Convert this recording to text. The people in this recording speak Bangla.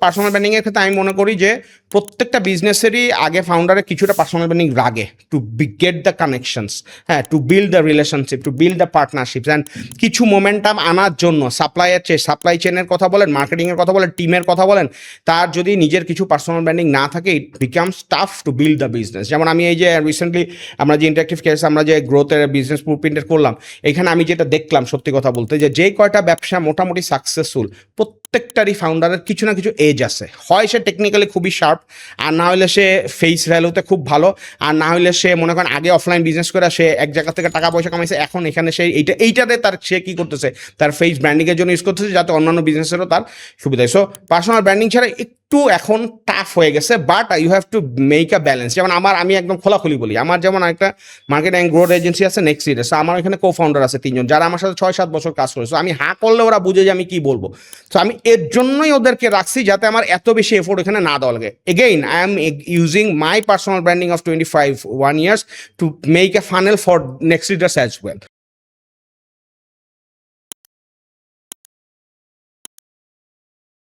পার্সোনাল ব্র্যান্ডিংয়ের ক্ষেত্রে আমি মনে করি যে প্রত্যেকটা বিজনেসেরই আগে ফাউন্ডারের কিছুটা পার্সোনাল ব্র্যান্ডিং লাগে টু গেট দ্য কানেকশনস, হ্যাঁ, to build the relationship, to build the partnerships and কিছু মোমেন্টাম আনার জন্য সাপ্লাই চেনের কথা বলেন, মার্কেটিংয়ের কথা বলেন, টিমের কথা বলেন, তার যদি নিজের কিছু পার্সোনাল ব্র্যান্ডিং না থাকে it becomes tough to build the business. যেমন আমি এই যে রিসেন্টলি আমরা যে ইন্টারেক্টিভ কেস আমরা যে গ্রোথের বিজনেস ব্লুপ্রিন্টের করলাম, এখানে আমি যেটা দেখলাম সত্যি কথা বলতে যে কয়টা ব্যবসা মোটামুটি সাকসেসফুল প্রত্যেকটারই ফাউন্ডারের কিছু না কিছু এজ আছে। হয় সে টেকনিক্যালি খুবই শার্প, আর না হলে সে ফেস ভ্যালুতে খুব ভালো, আর না হলে সে মনে করেন আগে অফলাইন বিজনেস করে সে এক জায়গা থেকে টাকা পয়সা কামাইছে, এখন এখানে সে এইটাতে তার সে কী করতেছে, তার ফেস ব্র্যান্ডিংয়ের জন্য ইউজ করতেছে যাতে অন্যান্য বিজনেসেরও তার সুবিধা হয়। সো পার্সোনাল ব্র্যান্ডিং ছাড়া একটু এখন টাফ হয়ে গেছে, but you have to make a balance. যেমন আমি একদম খোলাখুলি বলি, আমার যেমন একটা মার্কেট অ্যান্ড গ্রোথ এজেন্সি আছে নেক্সট, সো আমার এখানে কো ফাউন্ডার আছে 3 জন যারা আমার সাথে 6-7 বছর কাজ করে। সো আমি হাঁ করলে ওরা বুঝে যে আমি কি বলবো। সো আমি এর জন্যই ওদেরকে রাখছি যাতে আমার এত বেশি এফোর্ট এখানে না দেওয়া লাগে। Again I am using my personal branding of 25 1 years to make a funnel for next leaders as well.